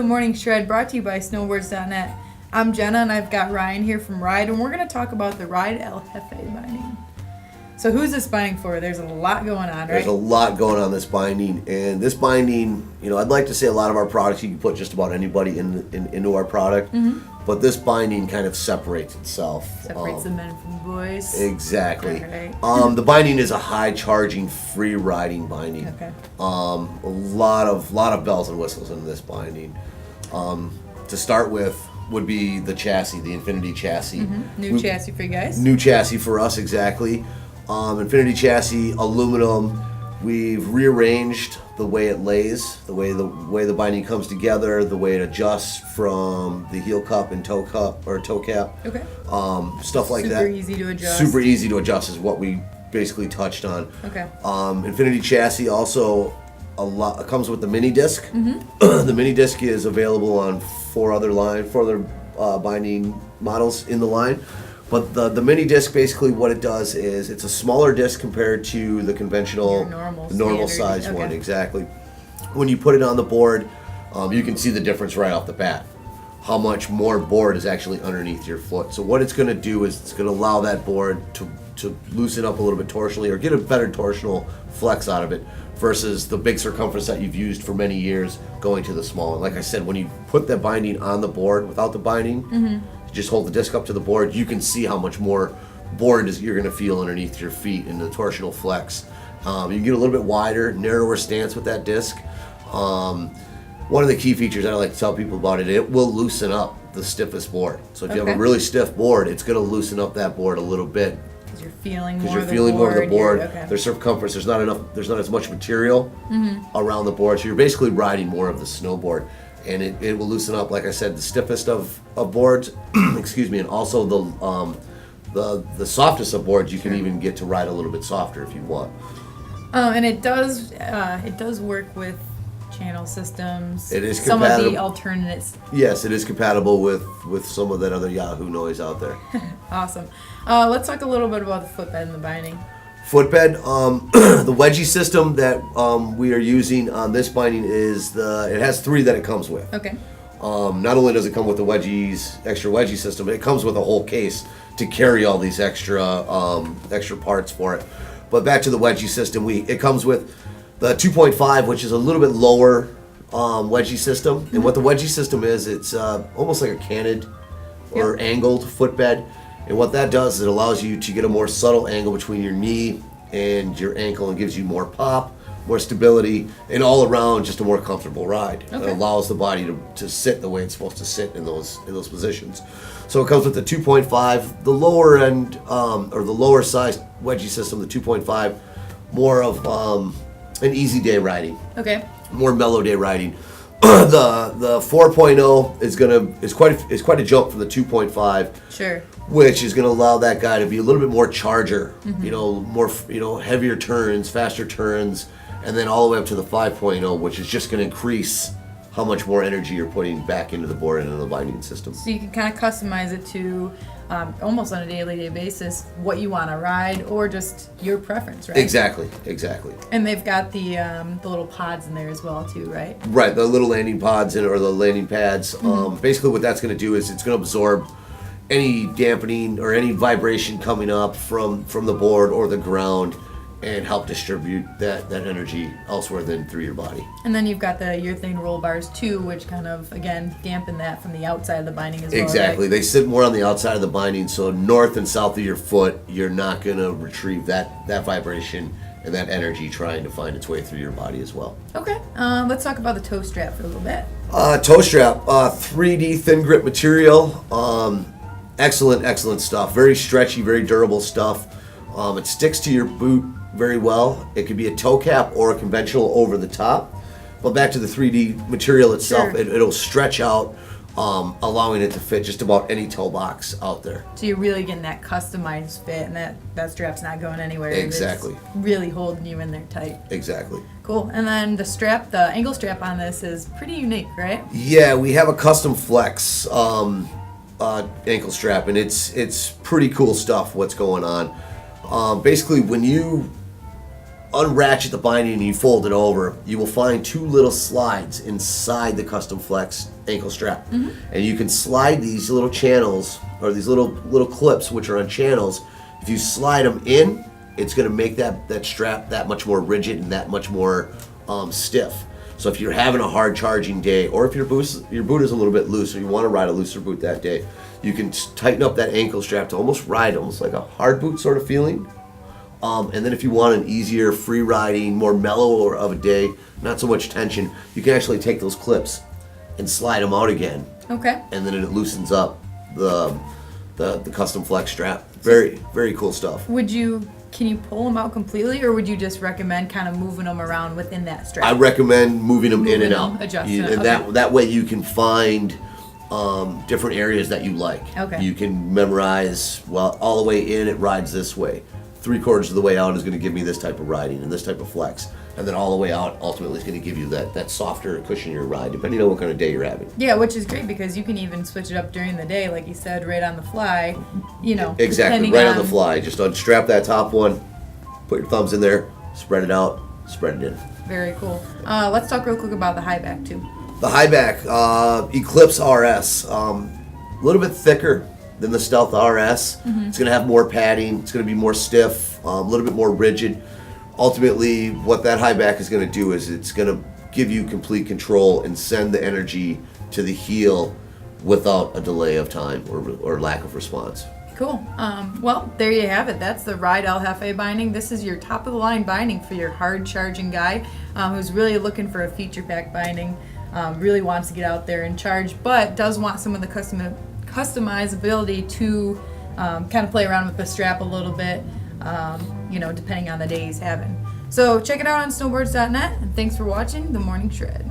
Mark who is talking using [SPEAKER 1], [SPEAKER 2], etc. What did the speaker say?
[SPEAKER 1] the Morning Shred, brought to you by snowboards.net. I'm Jenna, and I've got Ryan here from Ride, and we're going to talk about the Ride El Hefe binding. So who's this binding for? There's a lot going on, right?
[SPEAKER 2] There's a lot going on this binding, and this binding, I'd like to say a lot of our products, you can put just about anybody into our product, but this binding kind of separates itself.
[SPEAKER 1] Separates the men from the boys.
[SPEAKER 2] Exactly.
[SPEAKER 1] Right.
[SPEAKER 2] The binding is a high-charging, free-riding binding.
[SPEAKER 1] Okay.
[SPEAKER 2] A lot of bells and whistles in this binding. To start with would be the chassis, the Infinity chassis.
[SPEAKER 1] New chassis for you guys.
[SPEAKER 2] New chassis for us, exactly. Infinity chassis, aluminum. We've rearranged the way it lays, the way the binding comes together, the way it adjusts from the heel cup and toe cup or toe cap.
[SPEAKER 1] Okay.
[SPEAKER 2] Stuff like that.
[SPEAKER 1] Super easy to adjust.
[SPEAKER 2] Super easy to adjust is what we basically touched on.
[SPEAKER 1] Okay.
[SPEAKER 2] Infinity chassis also comes with the mini disc. The mini disc is available on four other binding models in the line. But the mini disc, basically what it does is it's a smaller disc compared to the conventional normal size one. Exactly. When you put it on the board, you can see the difference right off the bat. How much more board is actually underneath your foot. So what it's going to do is it's going to allow that board to loosen up a little bit torsionally or get a better torsional flex out of it versus the big circumference that you've used for many years going to the small one. Like I said, when you put the binding on the board without the binding, just hold the disc up to the board, you can see how much more board you're going to feel underneath your feet in the torsional flex. You can get a little bit wider, narrower stance with that disc. One of the key features I like to tell people about it will loosen up the stiffest board. So if you have a really stiff board, it's going to loosen up that board a little bit.
[SPEAKER 1] Because you're feeling more
[SPEAKER 2] of the board.
[SPEAKER 1] Okay.
[SPEAKER 2] There's circumference. There's not as much material around the board. So you're basically riding more of the snowboard. And it will loosen up, like I said, the stiffest of boards, excuse me, and also the softest of boards. You can even get to ride a little bit softer if you want.
[SPEAKER 1] And it does work with channel systems.
[SPEAKER 2] It is
[SPEAKER 1] some
[SPEAKER 2] compatible.
[SPEAKER 1] of the alternates.
[SPEAKER 2] Yes, it is compatible with some of that other Yahoo noise out there.
[SPEAKER 1] Awesome. Let's talk a little bit about the footbed and the binding.
[SPEAKER 2] Footbed, the wedgie system that we are using on this binding it has three that it comes with.
[SPEAKER 1] Okay.
[SPEAKER 2] Not only does it come with the extra wedgie system, but it comes with a whole case to carry all these extra parts for it. But back to the wedgie system, it comes with the 2.5, which is a little bit lower wedgie system. And what the wedgie system is, it's almost like a canted or angled footbed. And what that does is it allows you to get a more subtle angle between your knee and your ankle and gives you more pop, more stability, and all around just a more comfortable ride. Okay. It allows the body to sit the way it's supposed to sit in those positions. So it comes with the 2.5, the lower end or the lower size wedgie system, the 2.5, more of an easy day riding.
[SPEAKER 1] Okay.
[SPEAKER 2] More mellow day riding. The 4.0 is quite a jump from the 2.5.
[SPEAKER 1] Sure.
[SPEAKER 2] Which is going to allow that guy to be a little bit more charger, more heavier turns, faster turns, and then all the way up to the 5.0, which is just going to increase how much more energy you're putting back into the board and into the binding system.
[SPEAKER 1] So you can kind of customize it to almost on a daily basis what you want to ride or just your preference, right?
[SPEAKER 2] Exactly.
[SPEAKER 1] And they've got the little pods in there as well too, right?
[SPEAKER 2] Right, the little landing pods or the landing pads. Basically what that's going to do is it's going to absorb any dampening or any vibration coming up from the board or the ground and help distribute that energy elsewhere than through your body.
[SPEAKER 1] And then you've got the urethane roll bars too, which kind of, again, dampen that from the outside of the binding as well.
[SPEAKER 2] Exactly.
[SPEAKER 1] Right?
[SPEAKER 2] They sit more on the outside of the binding, so north and south of your foot, you're not going to retrieve that vibration and that energy trying to find its way through your body as well.
[SPEAKER 1] Okay. Let's talk about the toe strap for a little bit.
[SPEAKER 2] Toe strap, 3D thin grip material. Excellent stuff. Very stretchy, very durable stuff. It sticks to your boot very well. It could be a toe cap or a conventional over the top. But back to the 3D material itself,
[SPEAKER 1] Sure.
[SPEAKER 2] It'll stretch out, allowing it to fit just about any toe box out there.
[SPEAKER 1] So you're really getting that customized fit, and that strap's not going anywhere.
[SPEAKER 2] Exactly.
[SPEAKER 1] It's really holding you in there tight.
[SPEAKER 2] Exactly.
[SPEAKER 1] Cool. And then the ankle strap on this is pretty unique, right?
[SPEAKER 2] Yeah, we have a custom flex ankle strap, and it's pretty cool stuff what's going on. Basically, when you unratchet the binding and you fold it over, you will find two little slides inside the Custom Flex ankle strap. And you can slide these little channels, or these little clips, which are on channels. If you slide them in, it's going to make that strap that much more rigid and that much more stiff. So if you're having a hard charging day, or if your boot is a little bit loose, or you want to ride a looser boot that day, you can tighten up that ankle strap to almost ride almost like a hard boot sort of feeling. And then if you want an easier free riding, more mellow of a day, not so much tension, you can actually take those clips and slide them out again.
[SPEAKER 1] Okay.
[SPEAKER 2] And then it loosens up the Custom Flex strap. Very, very cool stuff.
[SPEAKER 1] Can you pull them out completely, or would you just recommend kind of moving them around within that strap?
[SPEAKER 2] I recommend moving them in and out.
[SPEAKER 1] Adjusting
[SPEAKER 2] And that way you can find different areas that you like.
[SPEAKER 1] Okay.
[SPEAKER 2] You can memorize, well, all the way in it rides this way. 3/4 of the way out is going to give me this type of riding and this type of flex. And then all the way out ultimately is going to give you that softer, cushionier ride, depending on what kind of day you're having.
[SPEAKER 1] Yeah, which is great because you can even switch it up during the day, like you said, right on the fly.
[SPEAKER 2] Exactly, right on the fly. Just unstrap that top one, put your thumbs in there, spread it out, spread it in.
[SPEAKER 1] Very cool. Let's talk real quick about the high back too.
[SPEAKER 2] The high back, Eclipse RS, a little bit thicker than the Stealth RS. It's going to have more padding. It's going to be more stiff, a little bit more rigid. Ultimately, what that high back is going to do is it's going to give you complete control and send the energy to the heel without a delay of time or lack of response.
[SPEAKER 1] Cool. Well, there you have it. That's the Ride El Hefe binding. This is your top of the line binding for your hard charging guy who's really looking for a feature pack binding, really wants to get out there and charge, but does want some of the customizability to kind of play around with the strap a little bit, depending on the day he's having. So check it out on snowboards.net, and thanks for watching The Morning Shred.